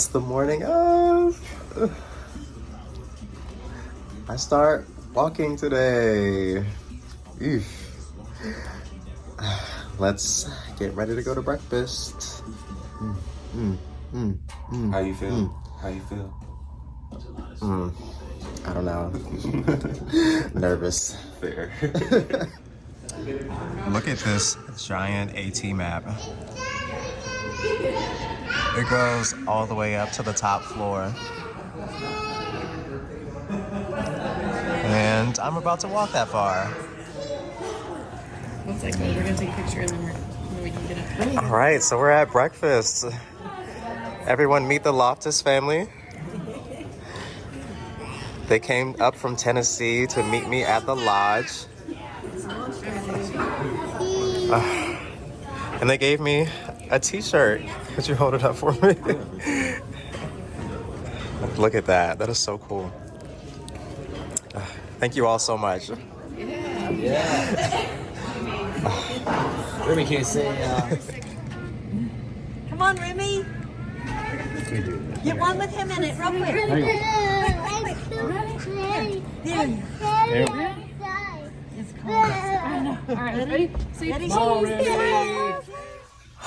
It's the morning of. I start walking today. Eesh. Let's get ready to go to breakfast. How you feel? How you feel? I don't know. Nervous. Fair. Look at this giant AT map. It goes all the way up to the top floor. And I'm about to walk that far. One second, we're gonna take a picture and then we can get up. All right, so we're at breakfast. Everyone meet the Loftus family. They came up from Tennessee to meet me at the lodge. And they gave me a t-shirt. Could you hold it up for me? Look at that. That is so cool. Thank you all so much. Yeah. Remy can't say. Come on, Remy. Get one with him in it, real quick. There you go. It's cold. All right, ready? Ready?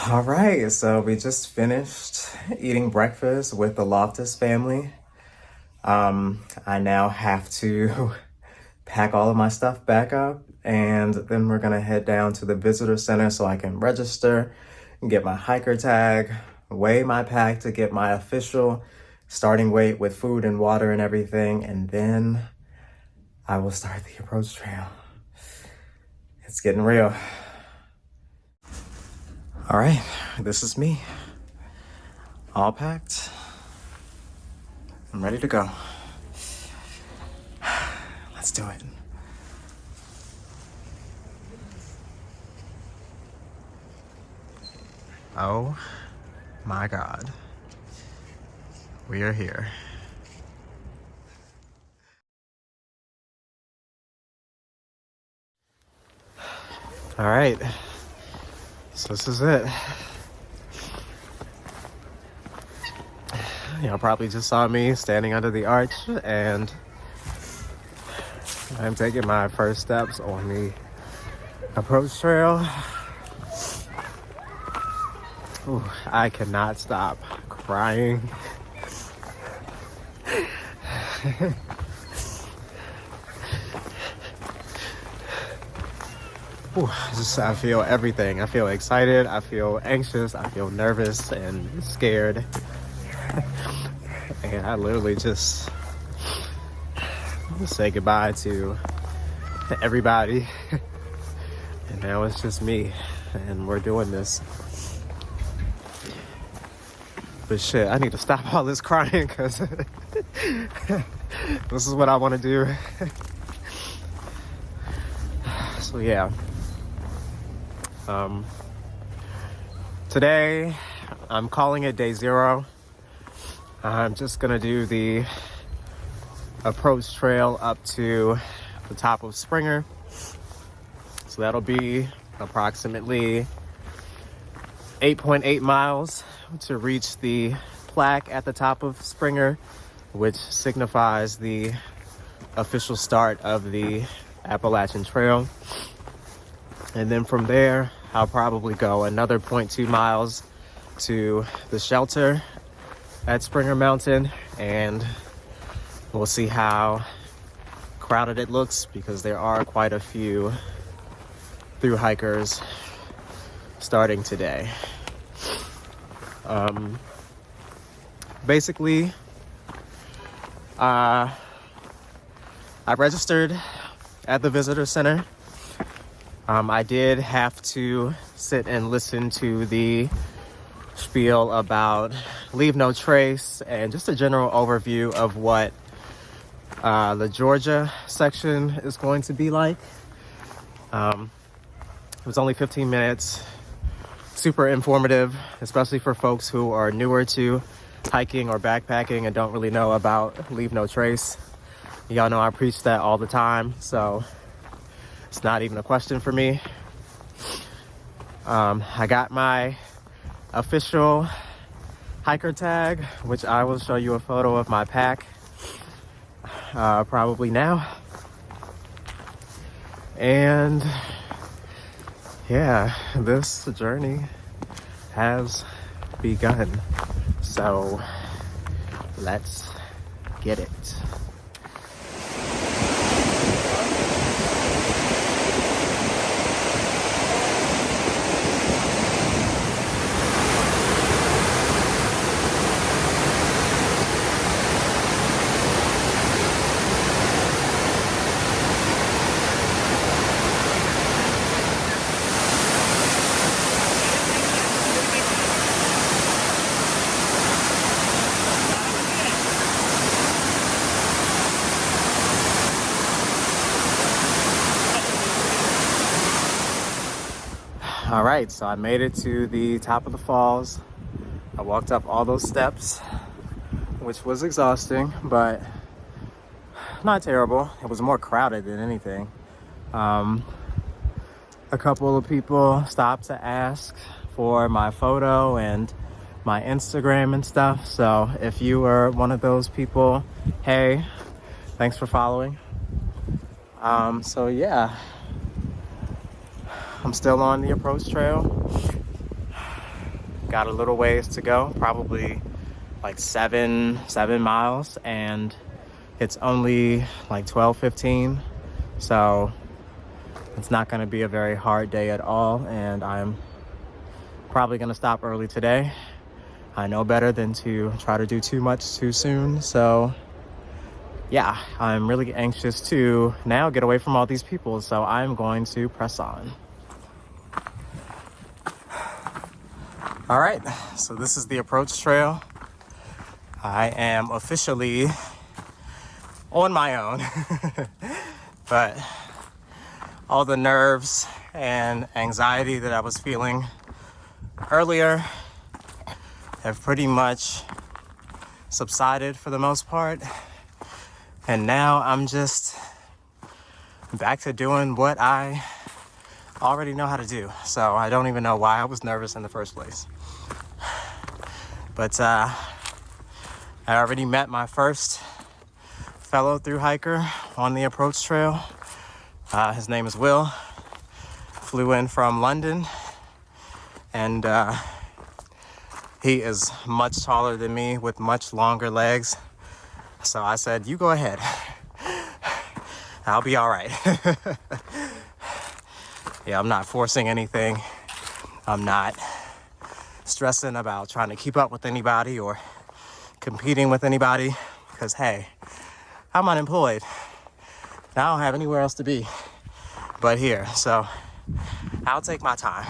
All right, so we just finished eating breakfast with the Loftus family. I now have to pack all of my stuff back up, and then we're gonna head down to the visitor center so I can register and get my hiker tag, weigh my pack to get my official starting weight with food and water and everything, and then I will start the approach trail. It's getting real. All right, this is me, all packed. I'm ready to go. Let's do it. Oh my God. We are here. All right, so this is it. Y'all probably just saw me standing under the arch, and I'm taking my first steps on the approach trail. Ooh, I cannot stop crying. Ooh, I feel everything. I feel excited, I feel anxious, I feel nervous and scared. And I literally just say goodbye to everybody. And now it's just me, and we're doing this. But shit, I need to stop all this crying, because this is what I want to do. So yeah. Today, I'm calling it day 0. I'm just gonna do the approach trail up to the top of Springer. So that'll be approximately 8.8 miles to reach the plaque at the top of Springer, which signifies the official start of the Appalachian Trail. And then from there, I'll probably go another 0.2 miles to the shelter at Springer Mountain, and we'll see how crowded it looks, because there are quite a few through hikers starting today. Basically, I registered at the visitor center. I did have to sit and listen to the spiel about leave no trace and just a general overview of what the Georgia section is going to be like. It was only 15 minutes, super informative, especially for folks who are newer to hiking or backpacking and don't really know about leave no trace. Y'all know I preach that all the time, so it's not even a question for me. I got my official hiker tag, which I will show you a photo of my pack probably now. And yeah, this journey has begun. So let's get it. All right, so I made it to the top of the falls. I walked up all those steps, which was exhausting, but not terrible. It was more crowded than anything. A couple of people stopped to ask for my photo and my Instagram and stuff. So if you were one of those people, hey, thanks for following. So yeah. I'm still on the approach trail. Got a little ways to go, probably like seven miles, and it's only like 12:15. So it's not gonna be a very hard day at all, and I'm probably gonna stop early today. I know better than to try to do too much too soon. So yeah, I'm really anxious to now get away from all these people. So I'm going to press on. All right, so this is the approach trail. I am officially on my own, but all the nerves and anxiety that I was feeling earlier have pretty much subsided for the most part. And now I'm just back to doing what I already know how to do. So I don't even know why I was nervous in the first place. But I already met my first fellow thru hiker on the approach trail. His name is Will. Flew in from London, and he is much taller than me with much longer legs. So I said, you go ahead. I'll be all right. Yeah, I'm not forcing anything. I'm not stressing about trying to keep up with anybody or competing with anybody, because hey, I'm unemployed and I don't have anywhere else to be but here. So I'll take my time.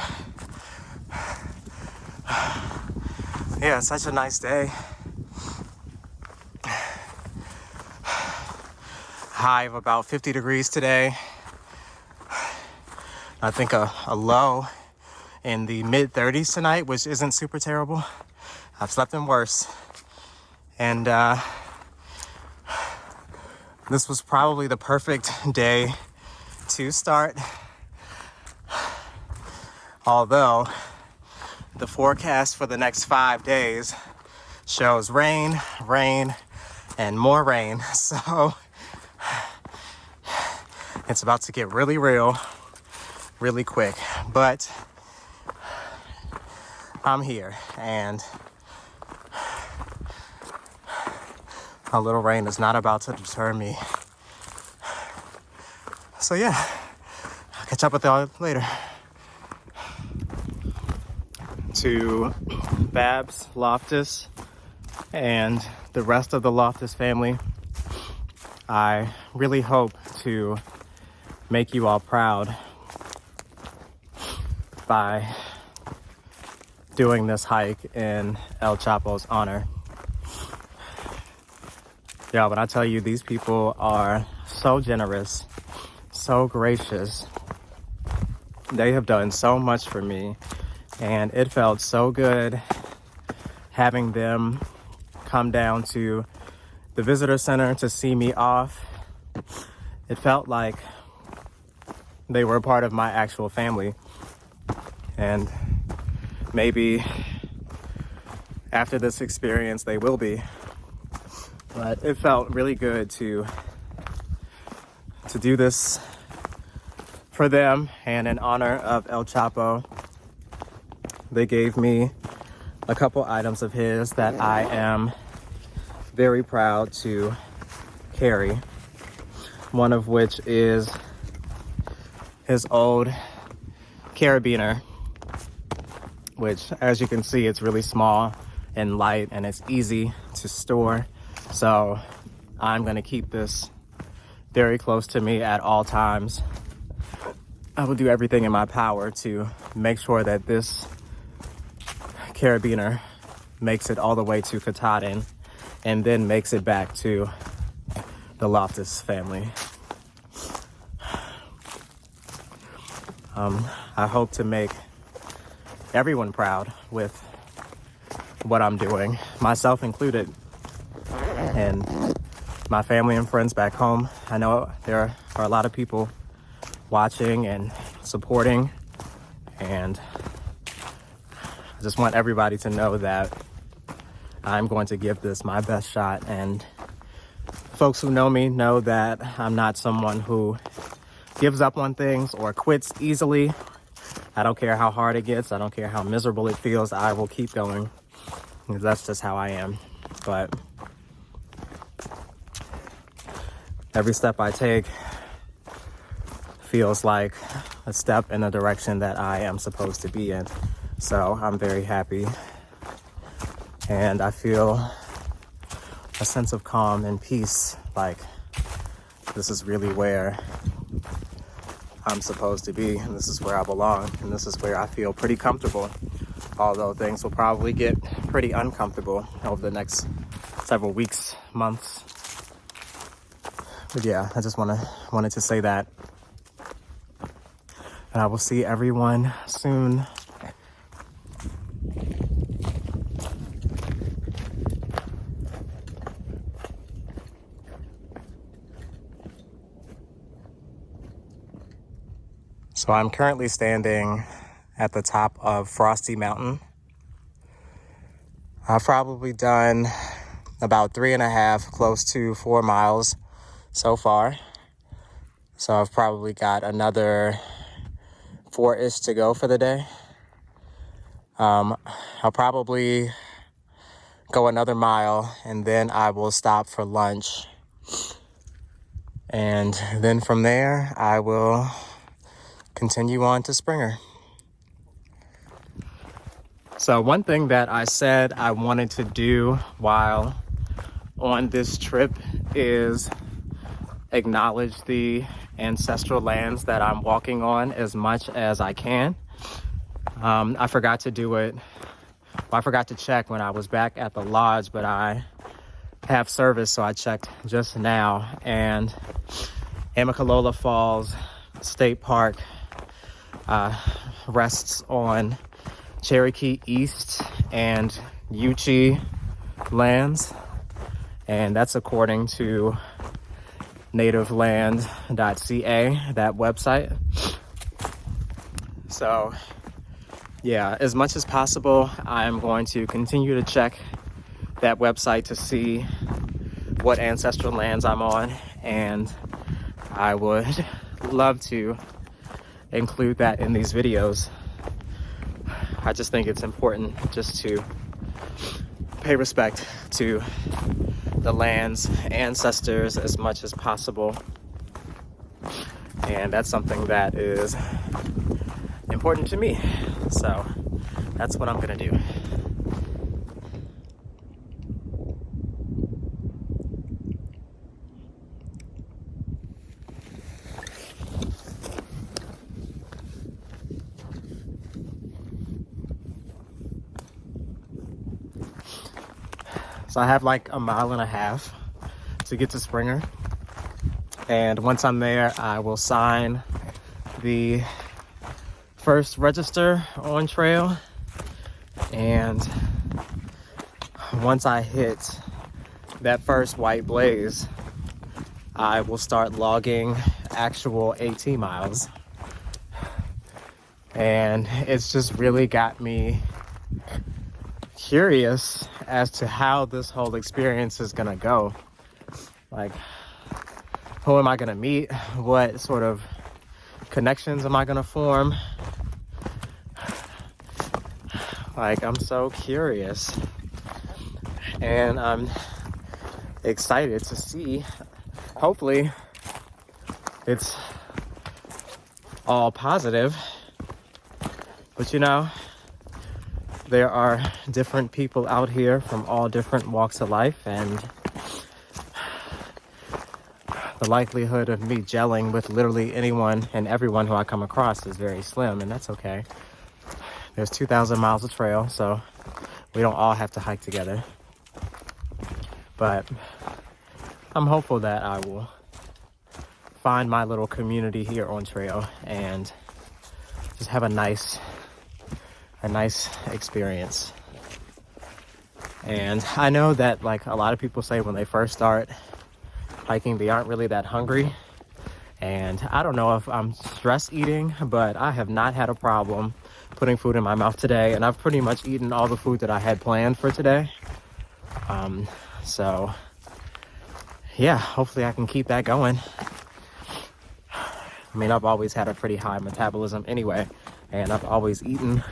Yeah, it's such a nice day. High of about 50 degrees today. I think a low in the mid 30s tonight, which isn't super terrible. I've slept in worse. And this was probably the perfect day to start. Although the forecast for the next 5 days shows rain, rain, and more rain. So it's about to get really real, really quick. But I'm here, and a little rain is not about to deter me. So yeah, I'll catch up with y'all later. To Babs, Loftus, and the rest of the Loftus family, I really hope to make you all proud by doing this hike in El Chapo's honor. Yeah, when I tell you, these people are so generous, so gracious. They have done so much for me, and it felt so good having them come down to the visitor center to see me off. It felt like they were a part of my actual family. And maybe after this experience they will be. But it felt really good to do this for them and in honor of El Chapo. They gave me a couple items of his that I am very proud to carry. One of which is his old carabiner, which, as you can see, it's really small and light and it's easy to store. So I'm gonna keep this very close to me at all times. I will do everything in my power to make sure that this carabiner makes it all the way to Katahdin and then makes it back to the Loftus family. I hope to make everyone proud with what I'm doing, myself included, and my family and friends back home. I know there are a lot of people watching and supporting, and I just want everybody to know that I'm going to give this my best shot. And folks who know me know that I'm not someone who gives up on things or quits easily. I don't care how hard it gets. I don't care how miserable it feels. I will keep going, because that's just how I am. But every step I take feels like a step in the direction that I am supposed to be in. So I'm very happy. And I feel a sense of calm and peace, like this is really where I'm supposed to be, and this is where I belong, and this is where I feel pretty comfortable, although things will probably get pretty uncomfortable over the next several weeks, months. But yeah, I just wanted to say that. And I will see everyone soon. So I'm currently standing at the top of Frosty Mountain. I've probably done about 3.5, close to 4 miles so far. So I've probably got another 4-ish to go for the day. I'll probably go another mile and then I will stop for lunch. And then from there, I will continue on to Springer. So one thing that I said I wanted to do while on this trip is acknowledge the ancestral lands that I'm walking on as much as I can. I forgot to do it. I forgot to check when I was back at the lodge, but I have service, so I checked just now. And Amicalola Falls State Park rests on Cherokee East and Yuchi lands, and that's according to nativeland.ca, that website. So yeah, as much as possible, I'm going to continue to check that website to see what ancestral lands I'm on, and I would love to include that in these videos. I just think it's important just to pay respect to the land's ancestors as much as possible. And that's something that is important to me. So that's what I'm gonna do. So I have like 1.5 miles to get to Springer. And once I'm there, I will sign the first register on trail. And once I hit that first white blaze, I will start logging actual AT miles. And it's just really got me curious as to how this whole experience is gonna go. Like, who am I gonna meet? What sort of connections am I gonna form? Like, I'm so curious, and I'm excited to see. Hopefully it's all positive, but you know, there are different people out here from all different walks of life, and the likelihood of me gelling with literally anyone and everyone who I come across is very slim, and that's okay. There's 2,000 miles of trail, so we don't all have to hike together. But I'm hopeful that I will find my little community here on trail and just have a nice experience. And I know that, like, a lot of people say when they first start hiking, they aren't really that hungry. And I don't know if I'm stress eating, but I have not had a problem putting food in my mouth today, and I've pretty much eaten all the food that I had planned for today. So yeah, hopefully I can keep that going. I mean, I've always had a pretty high metabolism anyway, and I've always eaten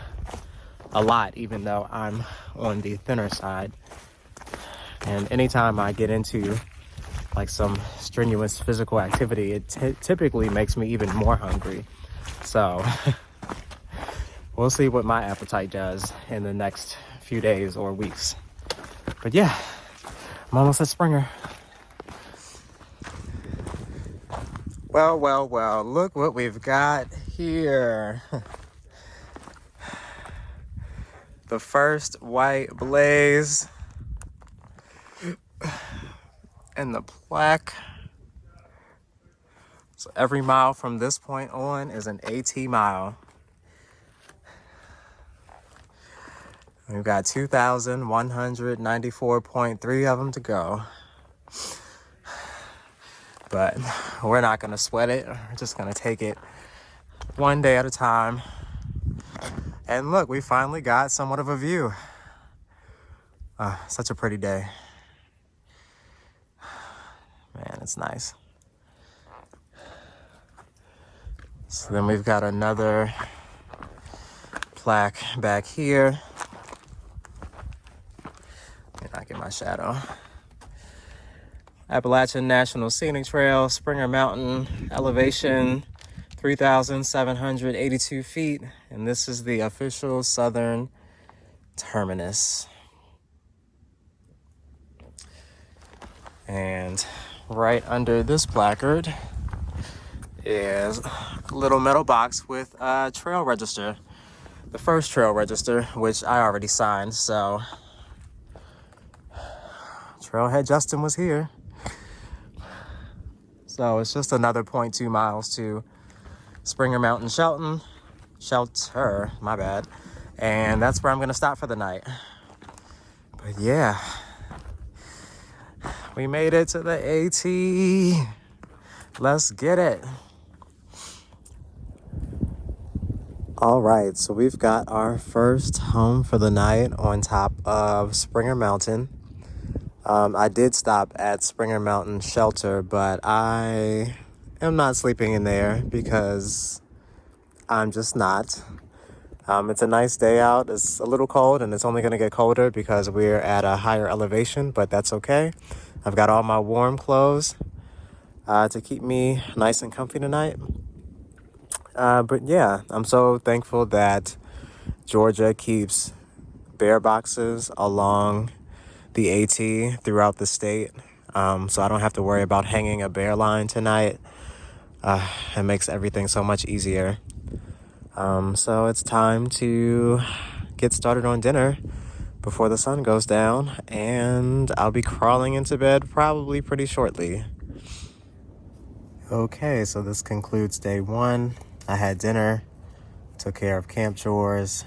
a lot, even though I'm on the thinner side. And anytime I get into like some strenuous physical activity, it typically makes me even more hungry. So we'll see what my appetite does in the next few days or weeks. But yeah, I'm almost at Springer. Well, look what we've got here. The first white blaze and the plaque. So every mile from this point on is an AT mile. We've got 2,194.3 of them to go. But we're not gonna sweat it. We're just gonna take it one day at a time. And look, we finally got somewhat of a view. Such a pretty day. Man, it's nice. So then we've got another plaque back here. Let me not get my shadow. Appalachian National Scenic Trail, Springer Mountain, elevation 3,782 feet. And this is the official southern terminus. And right under this placard is a little metal box with a trail register. The first trail register, which I already signed, so Trailhead Justin was here. So it's just another 0.2 miles to Springer Mountain Shelter, my bad. And that's where I'm gonna stop for the night. But yeah, we made it to the AT. Let's get it. All right, so we've got our first home for the night on top of Springer Mountain. I did stop at Springer Mountain Shelter, but I am not sleeping in there because I'm just not. It's a nice day out. It's a little cold, and it's only going to get colder because we're at a higher elevation, but that's okay. I've got all my warm clothes to keep me nice and comfy tonight. But yeah, I'm so thankful that Georgia keeps bear boxes along the AT throughout the state, so I don't have to worry about hanging a bear line tonight. It makes everything so much easier. So it's time to get started on dinner before the sun goes down, and I'll be crawling into bed probably pretty shortly. Okay, so this concludes day one. I had dinner, took care of camp chores,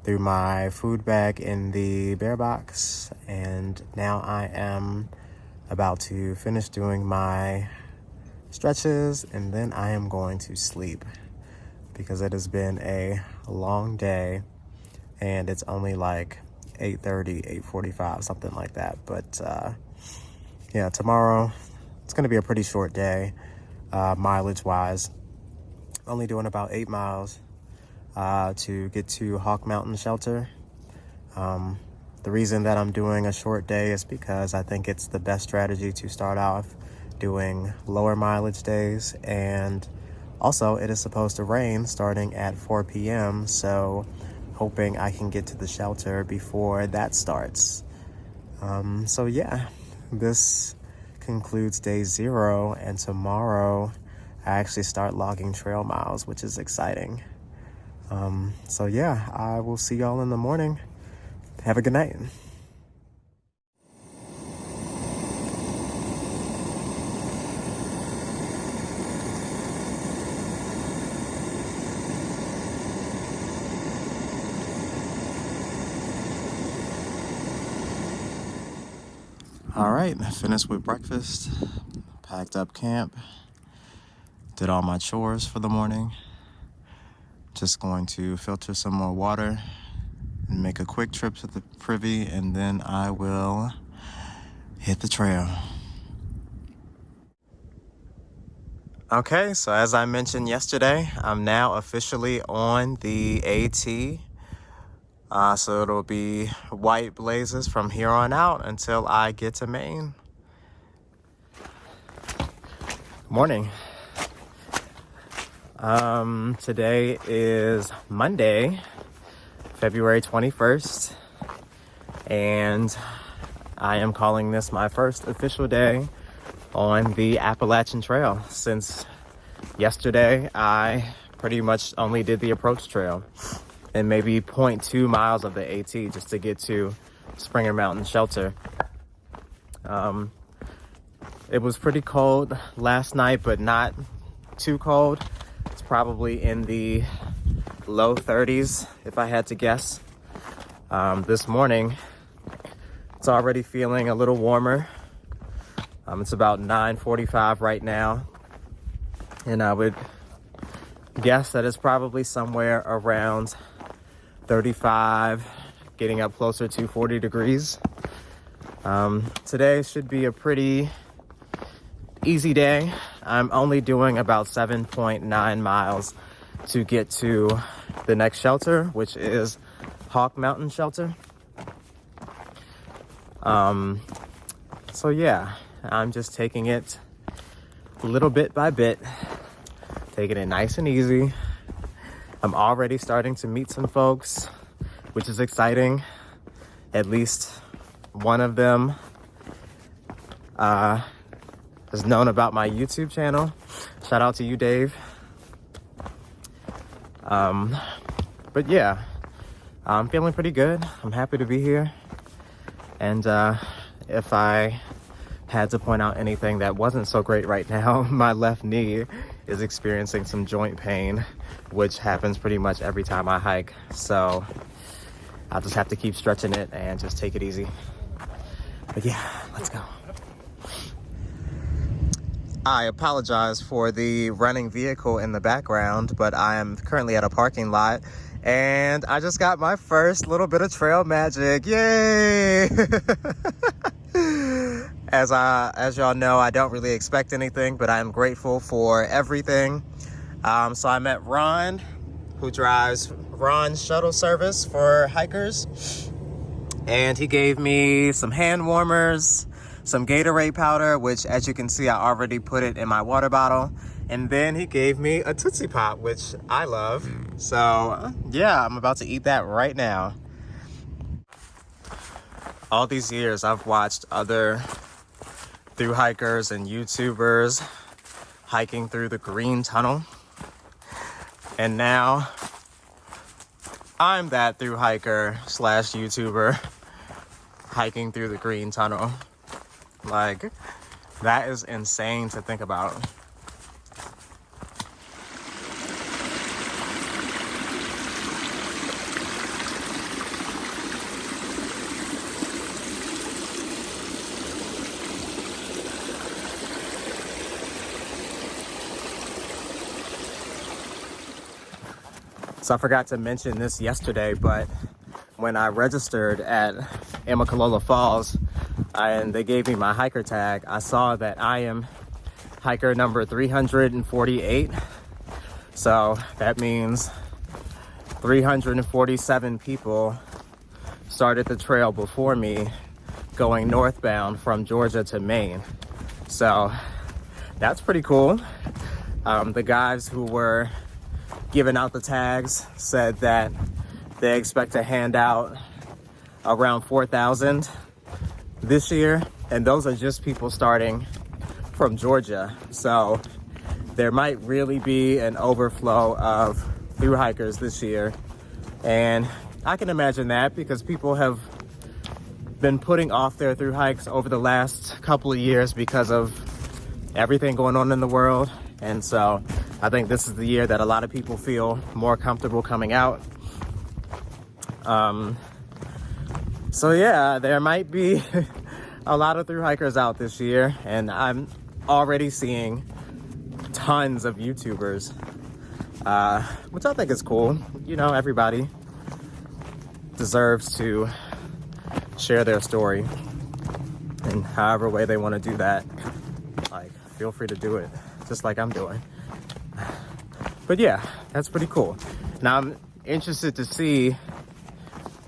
threw my food bag in the bear box, and now I am about to finish doing my stretches, and then I am going to sleep because it has been a long day, and it's only like 8:30, 8:45, something like that. But yeah, tomorrow it's going to be a pretty short day, mileage wise. Only doing about 8 miles to get to Hawk Mountain Shelter. The reason that I'm doing a short day is because I think it's the best strategy to start off doing lower mileage days. And also it is supposed to rain starting at 4 p.m. So hoping I can get to the shelter before that starts. So yeah, this concludes day 0. And tomorrow I actually start logging trail miles, which is exciting. So yeah, I will see y'all in the morning. Have a good night. All right, finished with breakfast, packed up camp, did all my chores for the morning. Just going to filter some more water and make a quick trip to the privy, and then I will hit the trail. Okay, so as I mentioned yesterday, I'm now officially on the AT. So it'll be white blazes from here on out until I get to Maine. Morning. Today is Monday, February 21st, and I am calling this my first official day on the Appalachian Trail. Since yesterday, I pretty much only did the approach trail and maybe 0.2 miles of the AT just to get to Springer Mountain Shelter. It was pretty cold last night, but not too cold. It's probably in the low 30s, if I had to guess. This morning, it's already feeling a little warmer. It's about 9:45 right now, and I would guess that it's probably somewhere around 35, getting up closer to 40 degrees. Today should be a pretty easy day. I'm only doing about 7.9 miles to get to the next shelter, which is Hawk Mountain Shelter. So yeah, I'm just taking it little bit by bit, taking it nice and easy. I'm already starting to meet some folks, which is exciting. At least one of them has known about my YouTube channel. Shout out to you, Dave. But yeah, I'm feeling pretty good. I'm happy to be here. And if I had to point out anything that wasn't so great right now, my left knee is experiencing some joint pain, which happens pretty much every time I hike. So I'll just have to keep stretching it and just take it easy. But yeah, let's go. I apologize for the running vehicle in the background, but I am currently at a parking lot and I just got my first little bit of trail magic. Yay! As y'all know, I don't really expect anything, but I'm grateful for everything. So I met Ron, who drives Ron's shuttle service for hikers, and he gave me some hand warmers, some Gatorade powder, which as you can see, I already put it in my water bottle. And then he gave me a Tootsie Pop, which I love. So yeah, I'm about to eat that right now. All these years, I've watched other thru hikers and YouTubers hiking through the Green Tunnel. And now I'm that thru hiker / YouTuber hiking through the Green Tunnel. Like, that is insane to think about. So I forgot to mention this yesterday, but when I registered at Amicalola Falls and they gave me my hiker tag, I saw that I am hiker number 348. So that means 347 people started the trail before me going northbound from Georgia to Maine. So that's pretty cool. The guys who were giving out the tags said that they expect to hand out around 4,000 this year, and those are just people starting from Georgia. So there might really be an overflow of thru hikers this year, and I can imagine that because people have been putting off their thru hikes over the last couple of years because of everything going on in the world. And so I think this is the year that a lot of people feel more comfortable coming out. So yeah, there might be a lot of thru hikers out this year, and I'm already seeing tons of YouTubers, which I think is cool. You know, everybody deserves to share their story in however way they want to do that. Like, feel free to do it, just like I'm doing. But yeah, that's pretty cool. Now I'm interested to see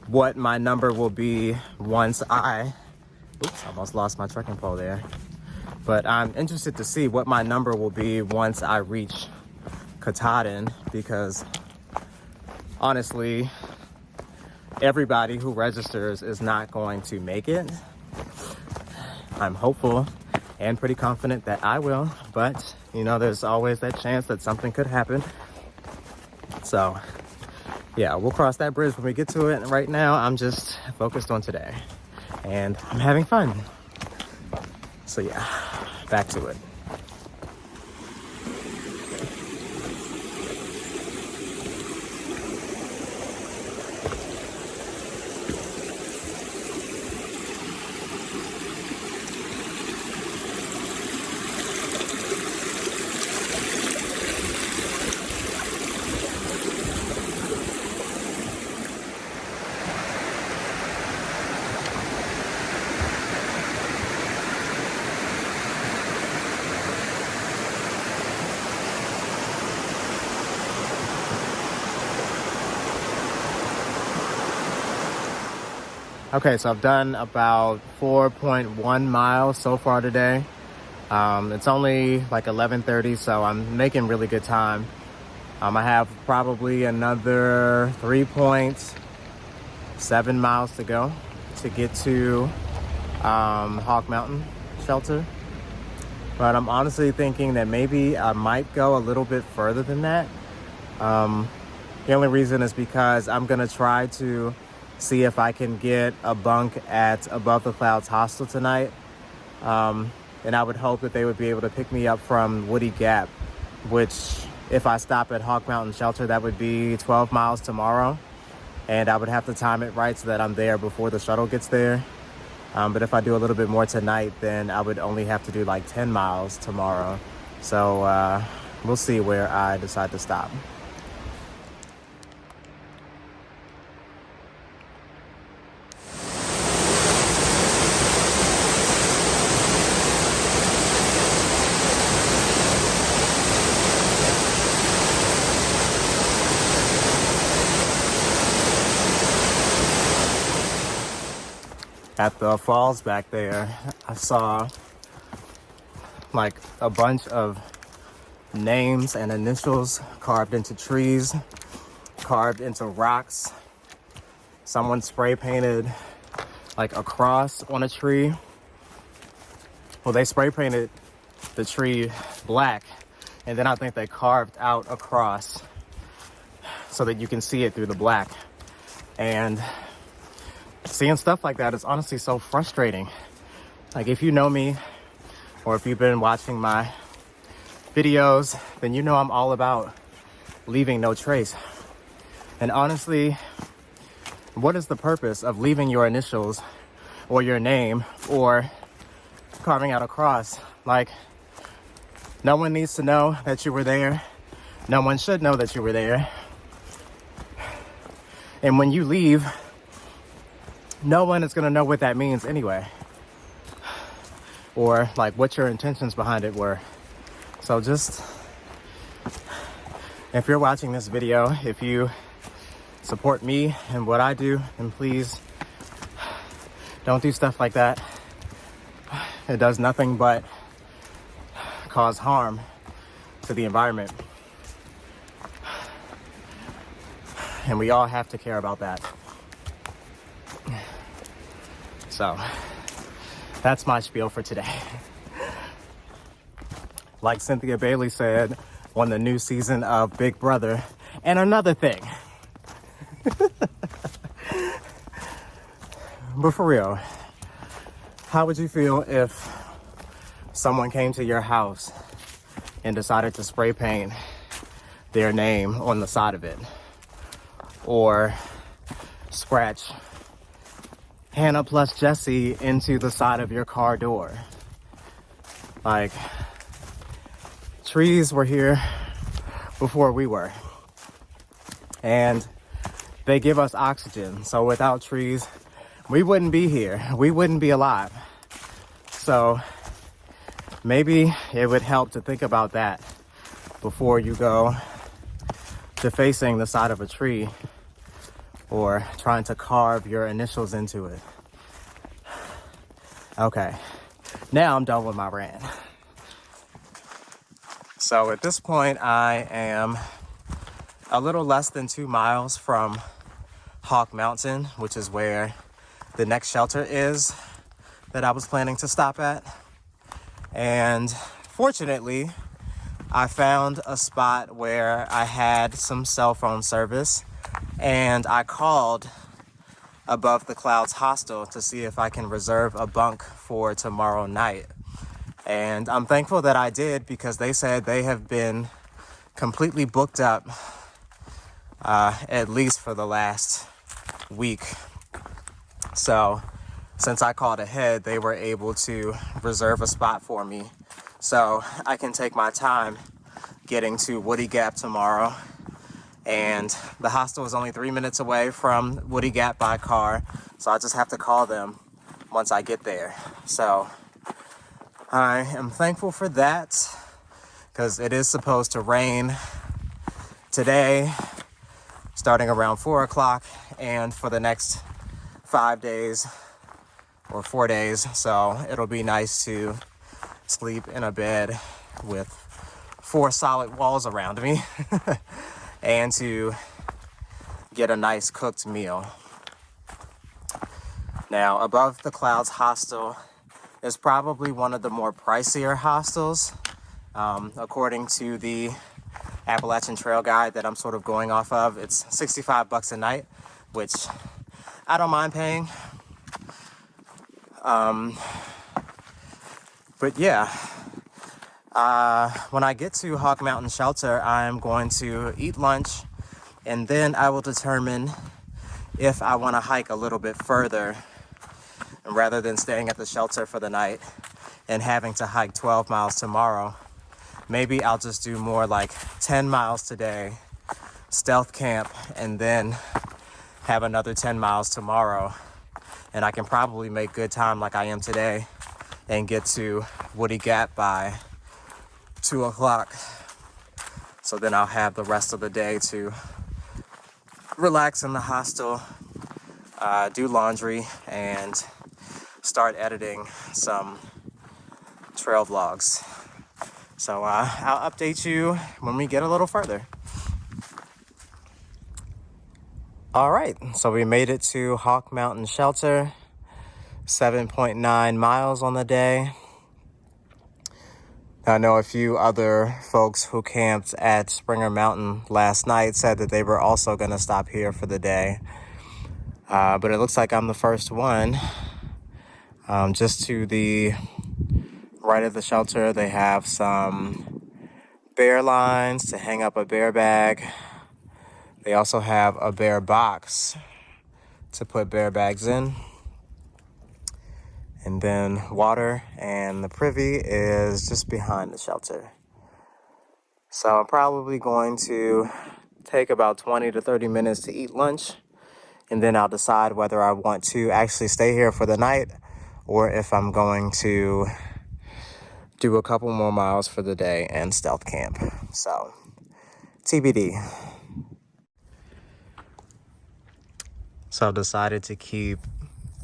what my number will be once oops, almost lost my trekking pole there. But I'm interested to see what my number will be once I reach Katahdin, because honestly, everybody who registers is not going to make it. I'm hopeful and pretty confident that I will, but you know, there's always that chance that something could happen. So yeah, we'll cross that bridge when we get to it. And right now I'm just focused on today and I'm having fun. So yeah, back to it. Okay, so I've done about 4.1 miles so far today. It's only like 11:30, so I'm making really good time. I have probably another 3.7 miles to go to get to Hawk Mountain Shelter. But I'm honestly thinking that maybe I might go a little bit further than that. The only reason is because I'm gonna try to see if I can get a bunk at Above the Clouds hostel tonight. And I would hope that they would be able to pick me up from Woody Gap, which if I stop at Hawk Mountain Shelter, that would be 12 miles tomorrow. And I would have to time it right so that I'm there before the shuttle gets there. But if I do a little bit more tonight, then I would only have to do like 10 miles tomorrow. So we'll see where I decide to stop. At the falls back there, I saw like a bunch of names and initials carved into trees, carved into rocks. Someone spray painted like a cross on a tree. Well, they spray painted the tree black, and then I think they carved out a cross so that you can see it through the black. And seeing stuff like that is honestly so frustrating. Like, if you know me, or if you've been watching my videos, then you know I'm all about leaving no trace. And honestly, what is the purpose of leaving your initials or your name or carving out a cross? Like, no one needs to know that you were there. No one should know that you were there. And when you leave, no one is going to know what that means anyway, or like what your intentions behind it were. So just, if you're watching this video, if you support me and what I do, then please don't do stuff like that. It does nothing but cause harm to the environment. And we all have to care about that. So that's my spiel for today. Like Cynthia Bailey said on the new season of Big Brother, and another thing. But for real, how would you feel if someone came to your house and decided to spray paint their name on the side of it? Or scratch Hannah plus Jesse into the side of your car door? Like, trees were here before we were. And they give us oxygen. So without trees, we wouldn't be here. We wouldn't be alive. So maybe it would help to think about that before you go to facing the side of a tree or trying to carve your initials into it. Okay, now I'm done with my rant. So at this point, I am a little less than 2 miles from Hawk Mountain, which is where the next shelter is that I was planning to stop at. And fortunately, I found a spot where I had some cell phone service, and I called Above the Clouds Hostel to see if I can reserve a bunk for tomorrow night. And I'm thankful that I did, because they said they have been completely booked up at least for the last week. So since I called ahead, they were able to reserve a spot for me, so I can take my time getting to Woody Gap tomorrow. And the hostel is only 3 minutes away from Woody Gap by car, so I just have to call them once I get there. So I am thankful for that, because it is supposed to rain today, starting around 4 o'clock, and for the next 5 days or 4 days. So it'll be nice to sleep in a bed with 4 solid walls around me and to get a nice cooked meal. Now, Above the Clouds Hostel is probably one of the more pricier hostels, according to the Appalachian Trail Guide that I'm sort of going off of. It's $65 a night, which I don't mind paying. But yeah, when I get to Hawk Mountain Shelter, I'm going to eat lunch, and then I will determine if I want to hike a little bit further, rather than staying at the shelter for the night and having to hike 12 miles tomorrow. Maybe I'll just do more like 10 miles today, stealth camp, and then have another 10 miles tomorrow. And I can probably make good time like I am today and get to Woody Gap by 2 o'clock. So then I'll have the rest of the day to relax in the hostel, do laundry, and start editing some trail vlogs. So I'll update you when we get a little further. All right, so we made it to Hawk Mountain Shelter, 7.9 miles on the day. I know a few other folks who camped at Springer Mountain last night said that they were also going to stop here for the day. But it looks like I'm the first one. Just to the right of the shelter, they have some bear lines to hang up a bear bag. They also have a bear box to put bear bags in. And then water and the privy is just behind the shelter. So I'm probably going to take about 20 to 30 minutes to eat lunch and then I'll decide whether I want to actually stay here for the night or if I'm going to do a couple more miles for the day and stealth camp. So, TBD. So I've decided to keep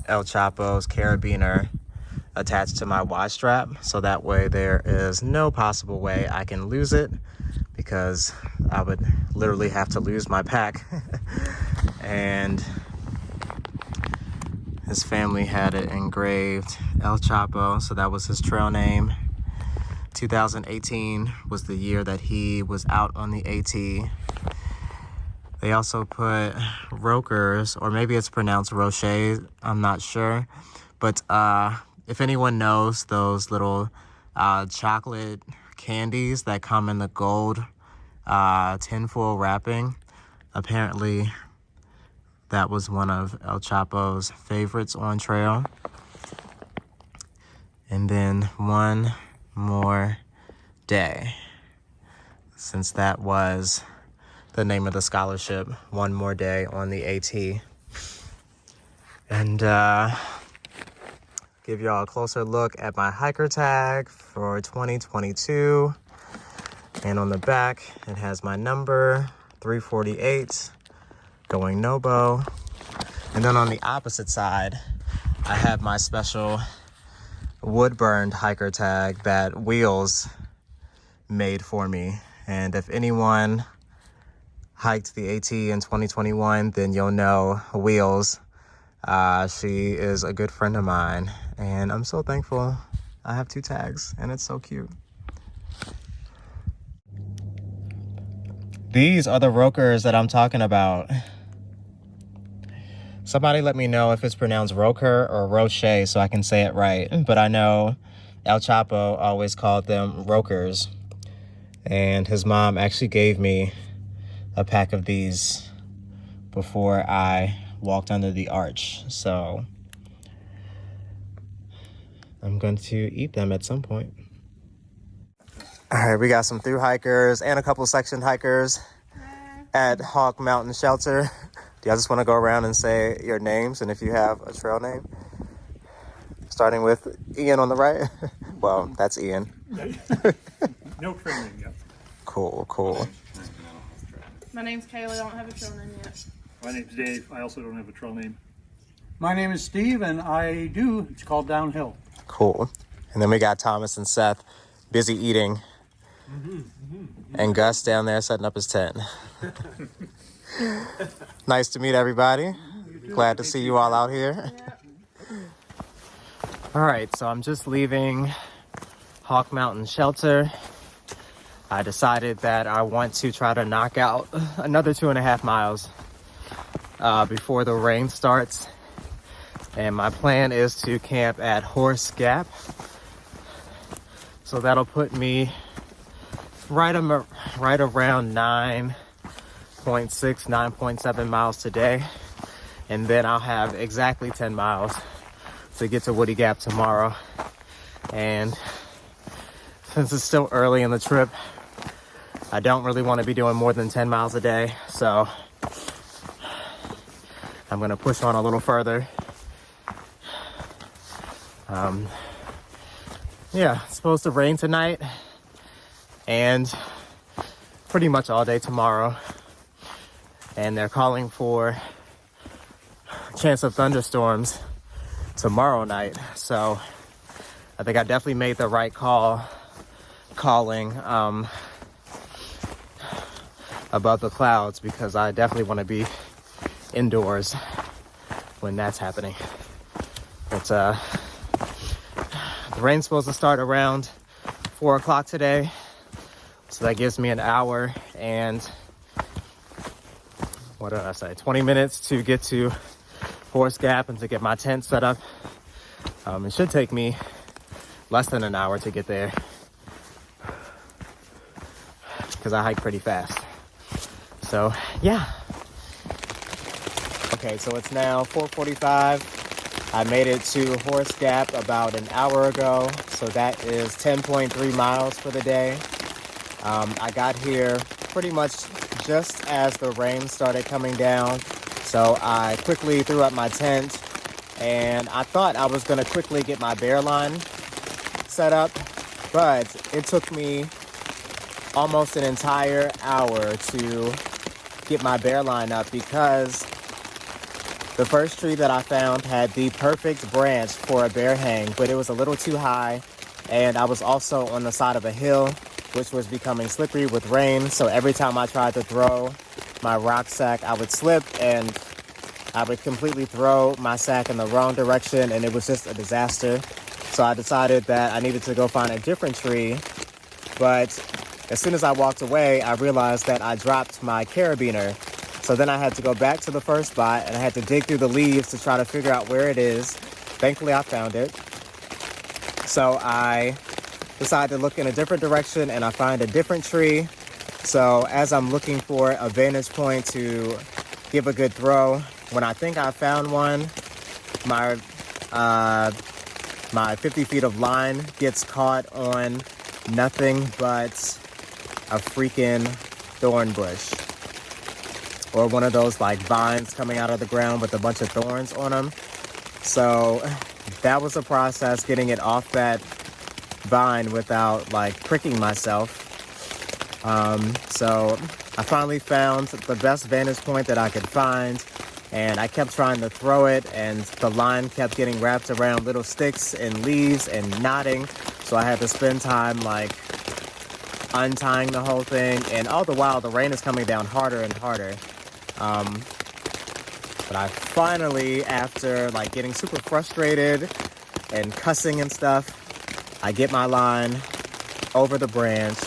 El Chapo's carabiner attached to my Y strap, so that way there is no possible way I can lose it, because I would literally have to lose my pack. And his family had it engraved El Chapo, so that was his trail name. 2018 was the year that he was out on the AT. They also put Rokers, or maybe it's pronounced Rocher, I'm not sure. But if anyone knows those little chocolate candies that come in the gold tinfoil wrapping, apparently that was one of El Chapo's favorites on trail. And then one more day, since that was the name of the scholarship, one more day on the AT. And give y'all a closer look at my hiker tag for 2022. And on the back, it has my number, 348, going Nobo. And then on the opposite side, I have my special wood-burned hiker tag that Wheels made for me. And if anyone hiked the AT in 2021, then you'll know Wheels. She is a good friend of mine, and I'm so thankful I have 2 tags, and it's so cute. These are the Rokers that I'm talking about. Somebody let me know if it's pronounced Roker or Roche so I can say it right. But I know El Chapo always called them Rokers. And his mom actually gave me a pack of these before I walked under the arch. So I'm going to eat them at some point. All right, we got some through hikers and a couple section hikers at Hawk Mountain Shelter. Do y'all just want to go around and say your names and if you have a trail name? Starting with Ian on the right. Well, that's Ian. No trail name yet. Cool. My name's Kayla. I don't have a trail name yet. My name's Dave. I also don't have a trail name. My name is Steve, and I do. It's called Downhill. Cool. And then we got Thomas and Seth busy eating. And Gus down there setting up his tent. Nice to meet everybody. Glad to see you all out here. All right, so I'm just leaving Hawk Mountain Shelter. I decided that I want to try to knock out another 2.5 miles before the rain starts. And my plan is to camp at Horse Gap. So that'll put me right around 9.6, 9.7 miles today. And then I'll have exactly 10 miles to get to Woody Gap tomorrow. And since it's still early in the trip, I don't really want to be doing more than 10 miles a day. So I'm going to push on a little further. Yeah, it's supposed to rain tonight and pretty much all day tomorrow. And they're calling for a chance of thunderstorms tomorrow night. So I think I definitely made the right call calling above the clouds, because I definitely want to be indoors when that's happening. But the rain's supposed to start around 4 o'clock today. So that gives me an hour and, what did I say, 20 minutes to get to Horse Gap and to get my tent set up. It should take me less than an hour to get there, because I hike pretty fast. So, yeah. Okay, so it's now 4:45. I made it to Horse Gap about an hour ago, so that is 10.3 miles for the day. I got here pretty much just as the rain started coming down, So I quickly threw up my tent, and I thought I was gonna quickly get my bear line set up, but it took me almost an entire hour to get my bear line up because the first tree that I found had the perfect branch for a bear hang, but it was a little too high, and I was also on the side of a hill, which was becoming slippery with rain. So every time I tried to throw my rock sack, I would slip and I would completely throw my sack in the wrong direction, and it was just a disaster. So I decided that I needed to go find a different tree, but as soon as I walked away, I realized that I dropped my carabiner. So then I had to go back to the first spot, and I had to dig through the leaves to try to figure out where it is. Thankfully, I found it. So I decided to look in a different direction, and I find a different tree. So as I'm looking for a vantage point to give a good throw, when I think I found one, my 50 feet of line gets caught on nothing but a freaking thorn bush, or one of those like vines coming out of the ground with a bunch of thorns on them. So that was a process, getting it off that vine without like pricking myself. So I finally found the best vantage point that I could find, and I kept trying to throw it, and the line kept getting wrapped around little sticks and leaves and knotting. So I had to spend time like untying the whole thing, and all the while the rain is coming down harder and harder. But I finally, after like getting super frustrated and cussing and stuff, I get my line over the branch,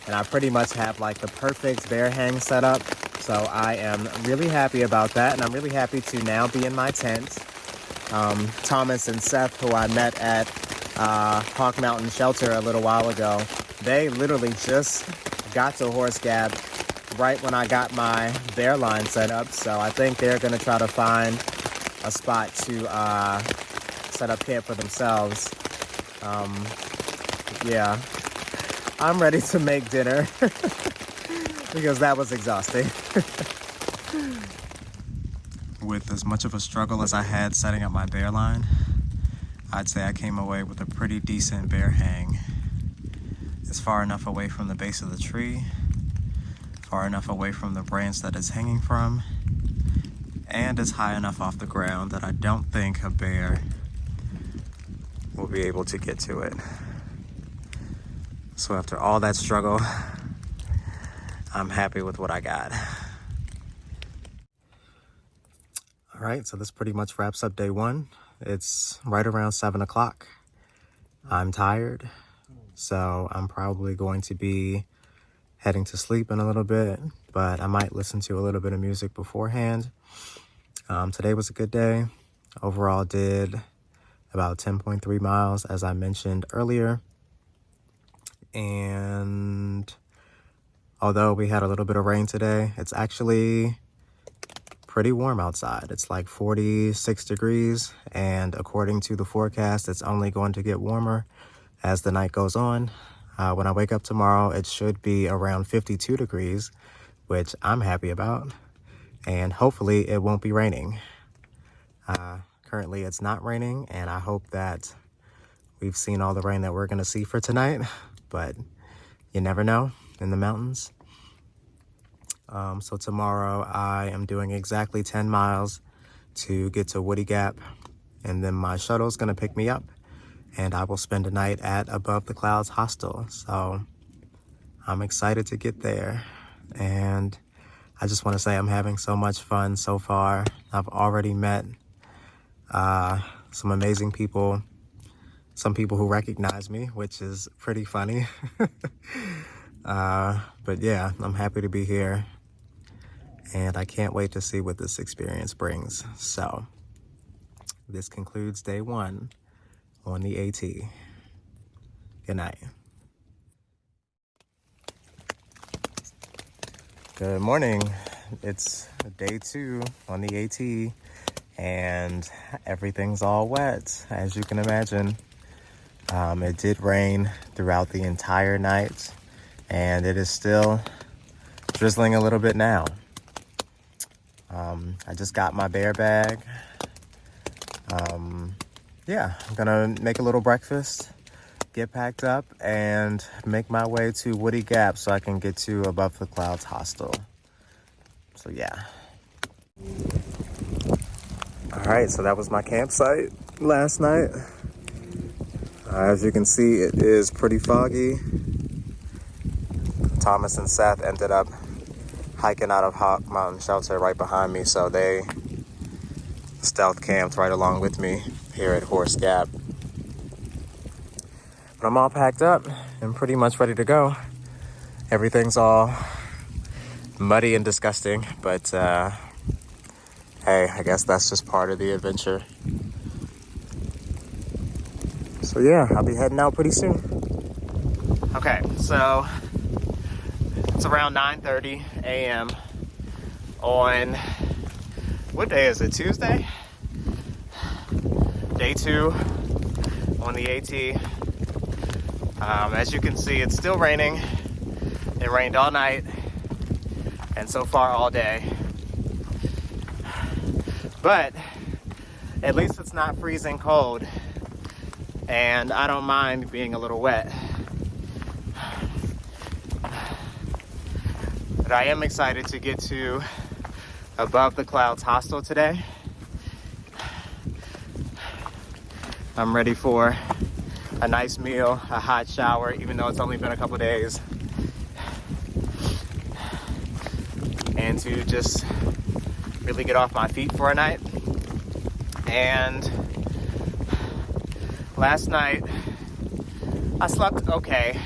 and I pretty much have like the perfect bear hang set up. So I am really happy about that, and I'm really happy to now be in my tent. Thomas and Seth, who I met at Hawk Mountain Shelter a little while ago, they literally just got to Horse Gap right when I got my bear line set up. So I think they're gonna try to find a spot to set up camp for themselves. Yeah, I'm ready to make dinner because that was exhausting. With as much of a struggle as I had setting up my bear line, I'd say I came away with a pretty decent bear hang. It's far enough away from the base of the tree, far enough away from the branch that it's hanging from, and it's high enough off the ground that I don't think a bear will be able to get to it. So after all that struggle, I'm happy with what I got. All right, so this pretty much wraps up day one. It's right around 7 o'clock. I'm tired, so I'm probably going to be heading to sleep in a little bit, but I might listen to a little bit of music beforehand. Today was a good day. Overall did about 10.3 miles, as I mentioned earlier. And although we had a little bit of rain today, it's actually pretty warm outside. It's like 46 degrees, and according to the forecast, it's only going to get warmer as the night goes on. When I wake up tomorrow, it should be around 52 degrees, which I'm happy about, and hopefully it won't be raining. Currently it's not raining, and I hope that we've seen all the rain that we're gonna see for tonight, but you never know in the mountains. So tomorrow I am doing exactly 10 miles to get to Woody Gap, and then my shuttle's gonna pick me up, and I will spend a night at Above the Clouds hostel. So I'm excited to get there, and I just want to say I'm having so much fun so far. I've already met some amazing people, some people who recognize me, which is pretty funny. But yeah, I'm happy to be here, and I can't wait to see what this experience brings. So this concludes day one on the AT. Good night. Good morning. It's day 2 on the AT, and everything's all wet, as you can imagine. It did rain throughout the entire night, and it is still drizzling a little bit now. I just got my bear bag. Yeah, I'm gonna make a little breakfast, get packed up, and make my way to Woody Gap so I can get to Above the Clouds hostel. So yeah. All right, so that was my campsite last night. As you can see, it is pretty foggy. Thomas and Seth ended up hiking out of Hawk Mountain Shelter right behind me, so they stealth camped right along with me here at Horse Gap. But I'm all packed up and pretty much ready to go. Everything's all muddy and disgusting, but hey, I guess that's just part of the adventure. So yeah, I'll be heading out pretty soon. Okay, so it's around 9:30 a.m. on, what day is it, Tuesday? Day 2 on the AT. As you can see, it's still raining. It rained all night and so far all day. But at least it's not freezing cold, and I don't mind being a little wet. But I am excited to get to Above the Clouds hostel today. I'm ready for a nice meal, a hot shower, even though it's only been a couple days. And to just really get off my feet for a night. And last night, I slept okay.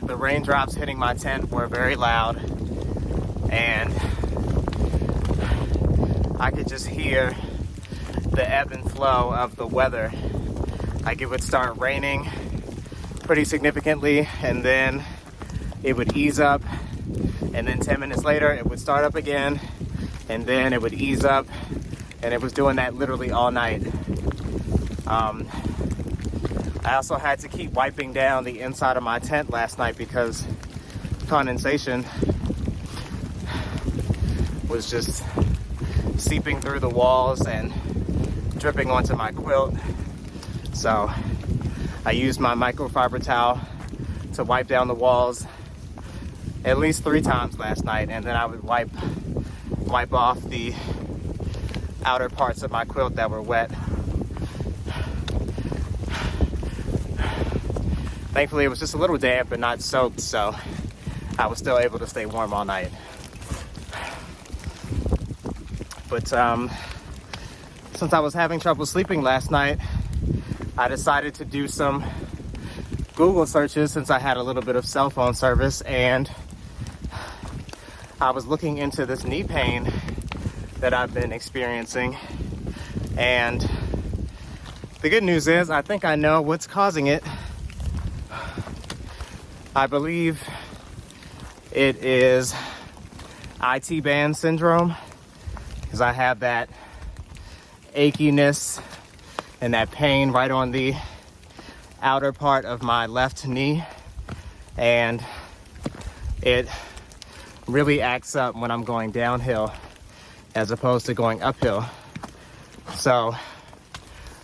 The raindrops hitting my tent were very loud, and I could just hear the ebb and flow of the weather. Like, it would start raining pretty significantly, and then it would ease up, and then 10 minutes later it would start up again, and then it would ease up, and it was doing that literally all night. I also had to keep wiping down the inside of my tent last night because condensation was just seeping through the walls and dripping onto my quilt. So I used my microfiber towel to wipe down the walls at least 3 times last night, and then I would wipe off the outer parts of my quilt that were wet. Thankfully, it was just a little damp and not soaked, so I was still able to stay warm all night. But since I was having trouble sleeping last night, I decided to do some Google searches since I had a little bit of cell phone service, and I was looking into this knee pain that I've been experiencing. And the good news is, I think I know what's causing it. I believe it is IT band syndrome, because I have that achiness and that pain right on the outer part of my left knee, and it really acts up when I'm going downhill as opposed to going uphill. So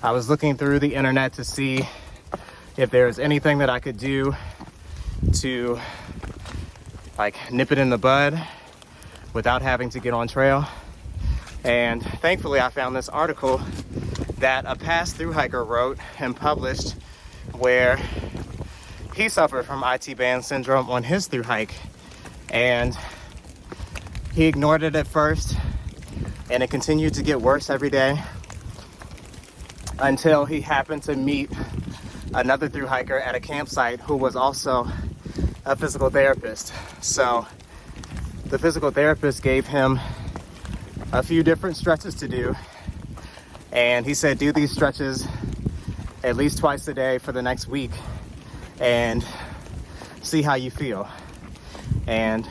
I was looking through the internet to see if there's anything that I could do to like nip it in the bud without having to get on trail. And thankfully I found this article that a pass-through hiker wrote and published, where he suffered from IT band syndrome on his through hike, and he ignored it at first, and it continued to get worse every day until he happened to meet another through hiker at a campsite who was also a physical therapist. So the physical therapist gave him a few different stretches to do, and he said, do these stretches at least twice a day for the next week and see how you feel. And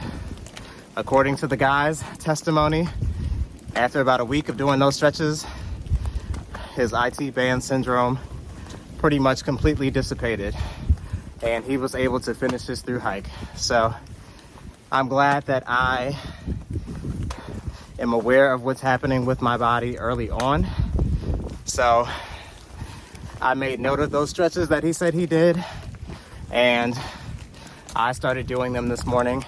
according to the guy's testimony, after about a week of doing those stretches, his IT band syndrome pretty much completely dissipated, and he was able to finish his through hike. So I'm glad that I am aware of what's happening with my body early on. So I made note of those stretches that he said he did, and I started doing them this morning,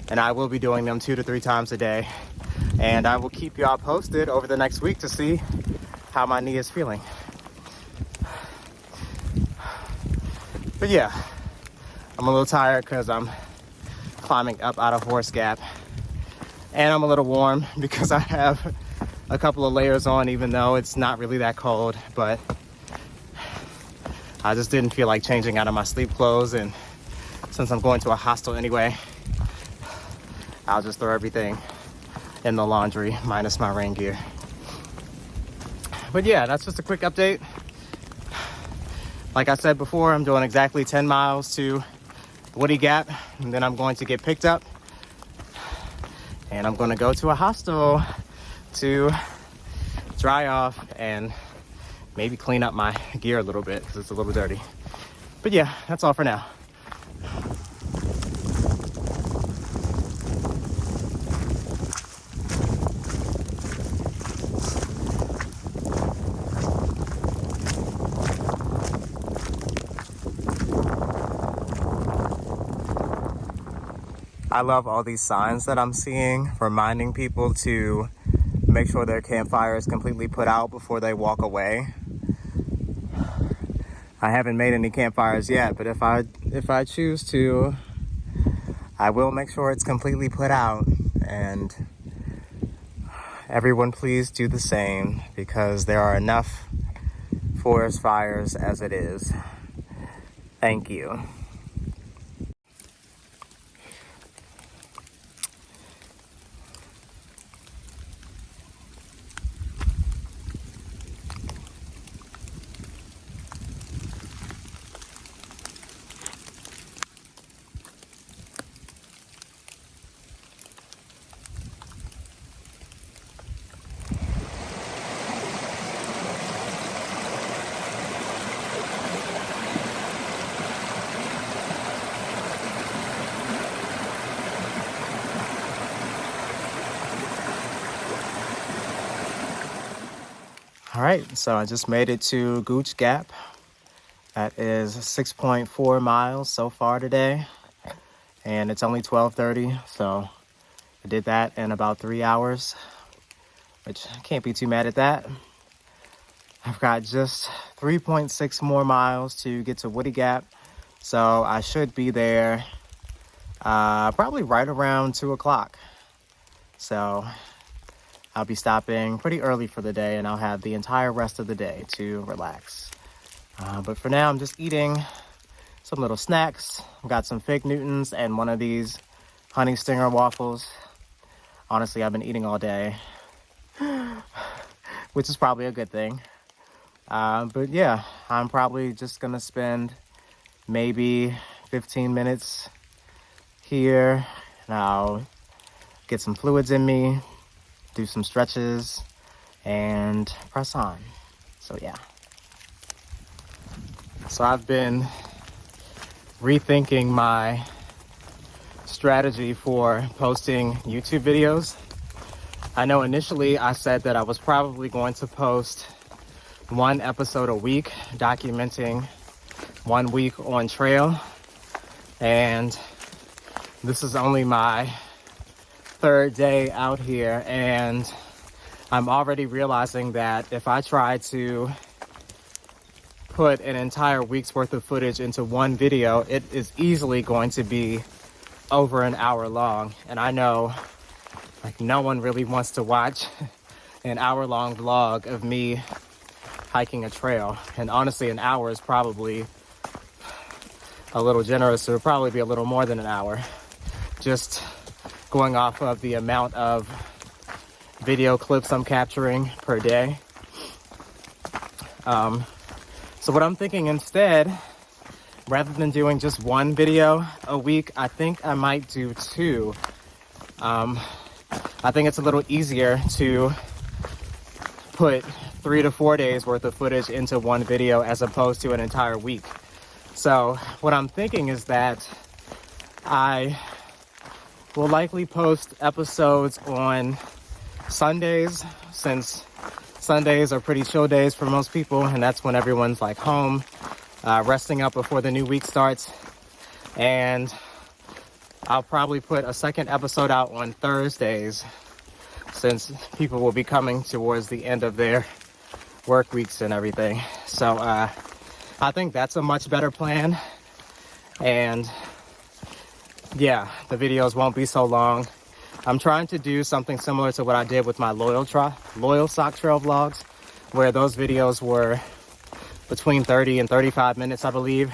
and I will be doing them 2 to 3 times a day. And I will keep y'all posted over the next week to see how my knee is feeling. But yeah, I'm a little tired because I'm climbing up out of Horse Gap. And I'm a little warm because I have a couple of layers on, even though it's not really that cold. But I just didn't feel like changing out of my sleep clothes. And since I'm going to a hostel anyway, I'll just throw everything in the laundry minus my rain gear. But yeah, that's just a quick update. Like I said before, I'm doing exactly 10 miles to Woody Gap, and then I'm going to get picked up and I'm going to go to a hostel to dry off and maybe clean up my gear a little bit because it's a little dirty. But yeah, that's all for now. I love all these signs that I'm seeing reminding people to make sure their campfire is completely put out before they walk away. I haven't made any campfires yet, but if I choose to, I will make sure it's completely put out. And everyone please do the same, because there are enough forest fires as it is. Thank you. All right, so I just made it to Gooch Gap. That is 6.4 miles so far today, and it's only 12:30, so I did that in about 3 hours, which I can't be too mad at that. I've got just 3.6 more miles to get to Woody Gap, so I should be there probably right around 2 o'clock. So I'll be stopping pretty early for the day, and I'll have the entire rest of the day to relax. But for now, I'm just eating some little snacks. I've got some Fig Newtons and one of these honey stinger waffles. Honestly, I've been eating all day, which is probably a good thing. But yeah, I'm probably just gonna spend maybe 15 minutes here, and I'll get some fluids in me, do some stretches, and press on. So yeah. So I've been rethinking my strategy for posting YouTube videos. I know initially I said that I was probably going to post 1 episode a week, documenting 1 week on trail. And this is only my 3rd day out here, and I'm already realizing that if I try to put an entire week's worth of footage into one video, it is easily going to be over an hour long. And I know, like, no one really wants to watch an hour-long vlog of me hiking a trail. And honestly, an hour is probably a little generous. It would probably be a little more than an hour, just going off of the amount of video clips I'm capturing per day. So what I'm thinking instead, rather than doing just 1 video a week, I think I might do 2. I think it's a little easier to put 3 to 4 days worth of footage into 1 video as opposed to an entire week. So what I'm thinking is that I will likely post episodes on Sundays, since Sundays are pretty chill days for most people, and that's when everyone's like home, resting up before the new week starts. And I'll probably put a second episode out on Thursdays, since people will be coming towards the end of their work weeks and everything. So I think that's a much better plan. And yeah, the videos won't be so long. I'm trying to do something similar to what I did with my Loyal Sock Trail vlogs, where those videos were between 30 and 35 minutes, I believe.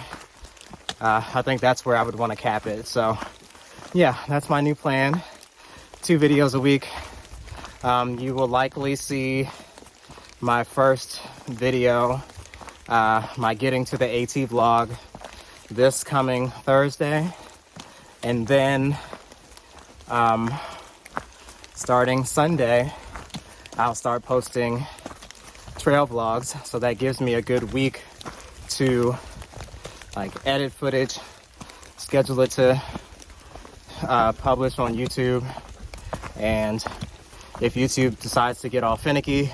I think that's where I would want to cap it. So yeah, that's my new plan. 2 videos a week. You will likely see my first video, my getting to the AT vlog, this coming Thursday. And then starting Sunday, I'll start posting trail vlogs. So that gives me a good week to like edit footage, schedule it to publish on YouTube. And if YouTube decides to get all finicky,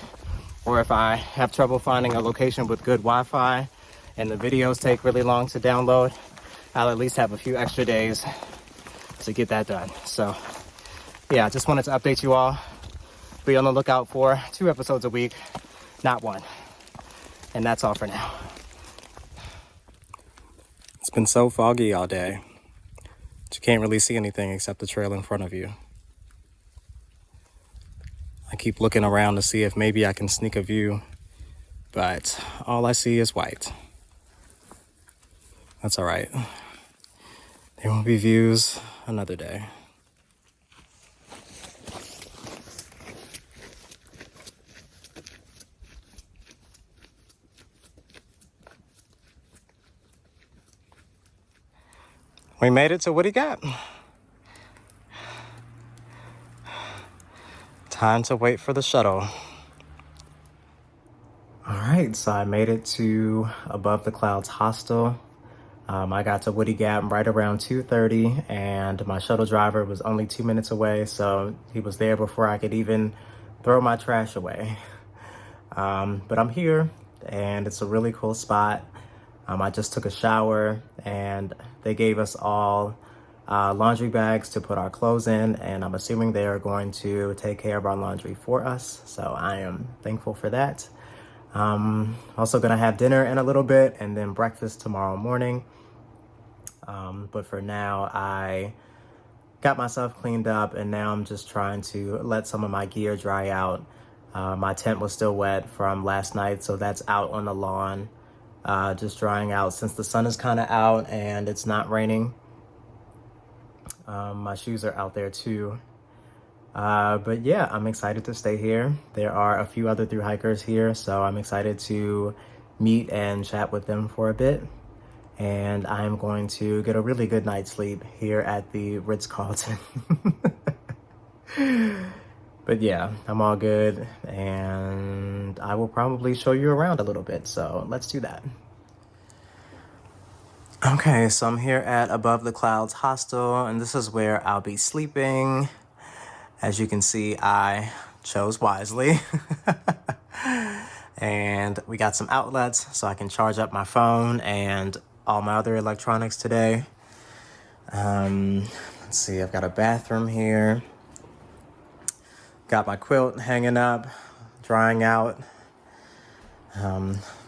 or if I have trouble finding a location with good Wi-Fi and the videos take really long to download, I'll at least have a few extra days to get that done. So yeah, just wanted to update you all. Be on the lookout for 2 episodes a week, not 1. And that's all for now. It's been so foggy all day, you can't really see anything except the trail in front of you. I keep looking around to see if maybe I can sneak a view, but all I see is white. That's all right. There won't be views another day. We made it to what he got. Time to wait for the shuttle. All right, so I made it to Above the Clouds hostel. I got to Woody Gap right around 2:30, and my shuttle driver was only 2 minutes away, so he was there before I could even throw my trash away. But I'm here, and it's a really cool spot. I just took a shower, and they gave us all laundry bags to put our clothes in, and I'm assuming they are going to take care of our laundry for us, so I am thankful for that. Also gonna have dinner in a little bit, and then breakfast tomorrow morning. But for now, I got myself cleaned up, and now I'm just trying to let some of my gear dry out. My tent was still wet from last night, so that's out on the lawn, just drying out since the sun is kind of out and it's not raining. My shoes are out there too. But yeah, I'm excited to stay here. There are a few other thru hikers here, so I'm excited to meet and chat with them for a bit. And I'm going to get a really good night's sleep here at the Ritz-Carlton. But yeah, I'm all good, and I will probably show you around a little bit, so let's do that. Okay, so I'm here at Above the Clouds hostel, and this is where I'll be sleeping. As you can see, I chose wisely. And we got some outlets so I can charge up my phone and all my other electronics today. Let's see, I've got a bathroom here. Got my quilt hanging up, drying out.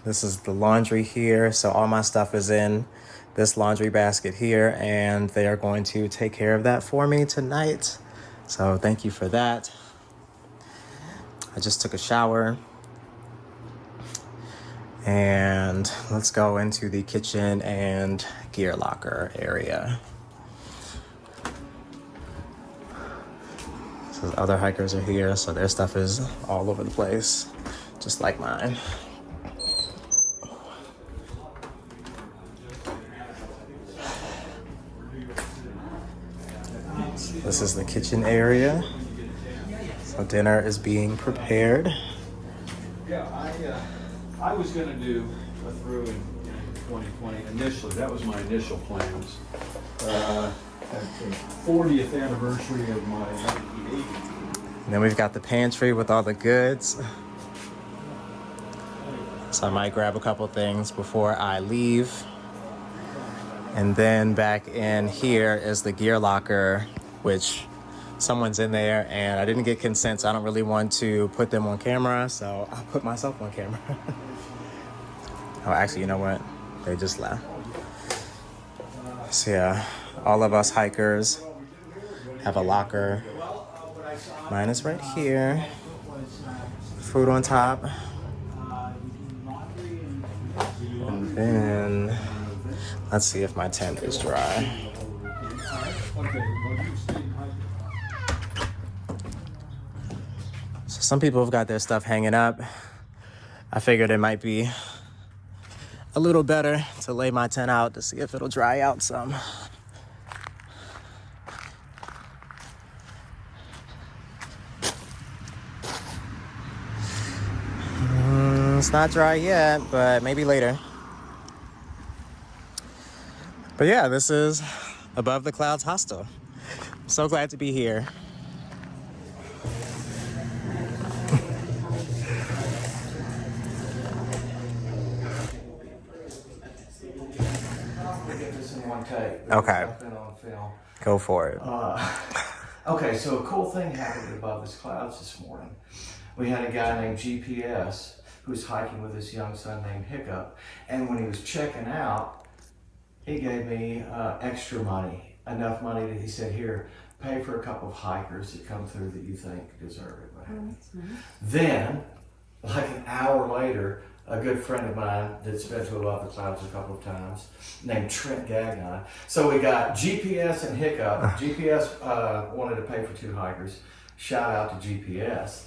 This is the laundry here, so all my stuff is in this laundry basket here, and they are going to take care of that for me tonight. So thank you for that. I just took a shower. And let's go into the kitchen and gear locker area. So the other hikers are here, so their stuff is all over the place, just like mine. This is the kitchen area. So dinner is being prepared. Yeah, I was going to do a through in 2020 initially. That was my initial plans. At the 40th anniversary of my And then we've got the pantry with all the goods. So I might grab a couple things before I leave. And then back in here is the gear locker, which someone's in there and I didn't get consent, so I don't really want to put them on camera, so I'll put myself on camera. Oh, actually, you know what? They just left. So yeah, all of us hikers have a locker. Mine is right here. Food on top. And then, let's see if my tent is dry. So some people have got their stuff hanging up. I figured it might be a little better to lay my tent out to see if it'll dry out some. It's not dry yet, but maybe later. But yeah, this is Above the Clouds Hostel. I'm so glad to be here. Okay. Go for it. Okay, so a cool thing happened above the clouds this morning. We had a guy named GPS who was hiking with his young son named Hiccup, and when he was checking out, he gave me extra money, enough money that he said, here, pay for a couple of hikers that come through that you think deserve it. That's nice. Then, like an hour later, a good friend of mine that's been to Above the Clouds a couple of times, named Trent Gagnon. So we got GPS and Hiccup. GPS wanted to pay for 2 hikers. Shout out to GPS.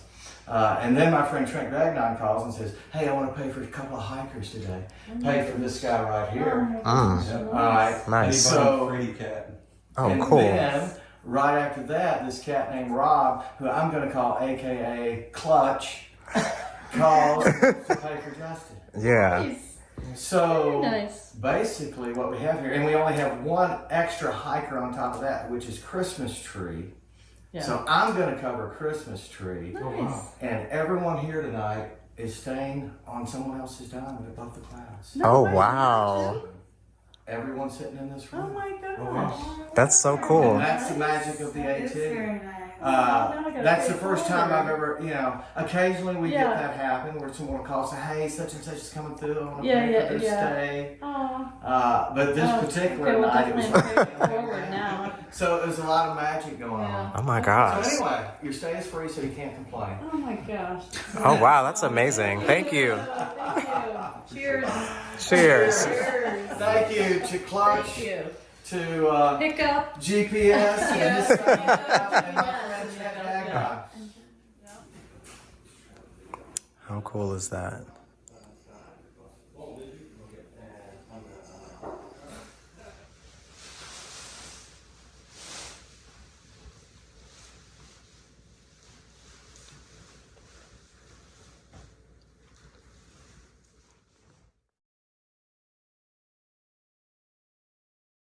And then my friend Trent Gagnon calls and says, hey, I want to pay for a couple of hikers today. Pay for this guy right here. All right. Nice. So, Pretty cat. Oh, and cool. then, right after that, this cat named Rob, who I'm going to call AKA Clutch, calls to pay for Justin. Yeah. Nice. So Very nice. basically what we have here, and we only have one extra hiker on top of that, which is Christmas tree. Yeah. So I'm going to cover Christmas tree. Nice. And everyone here tonight is staying on someone else's diamond above the clouds. Oh, wow. Everyone sitting in this room. Oh my gosh. That's so cool. And that's the magic of the It's AT. very nice. That's the first time I've ever, occasionally we Yeah. get that happen where someone calls, say, hey, such and such is coming through, I want to Yeah, pay yeah, for their yeah. stay. Aw. But this particular we'll night, it was definitely pay it forward now. so it was a lot of magic going on. Oh my So gosh. anyway, your stay is free, so you can't complain. Oh my gosh. Oh wow, that's amazing. Thank you. Thank you. Cheers. Cheers. Cheers. Thank you to Clutch, Thank you. to Hiccup. GPS, and this Yeah. and my friend Chad Agron. How cool is that?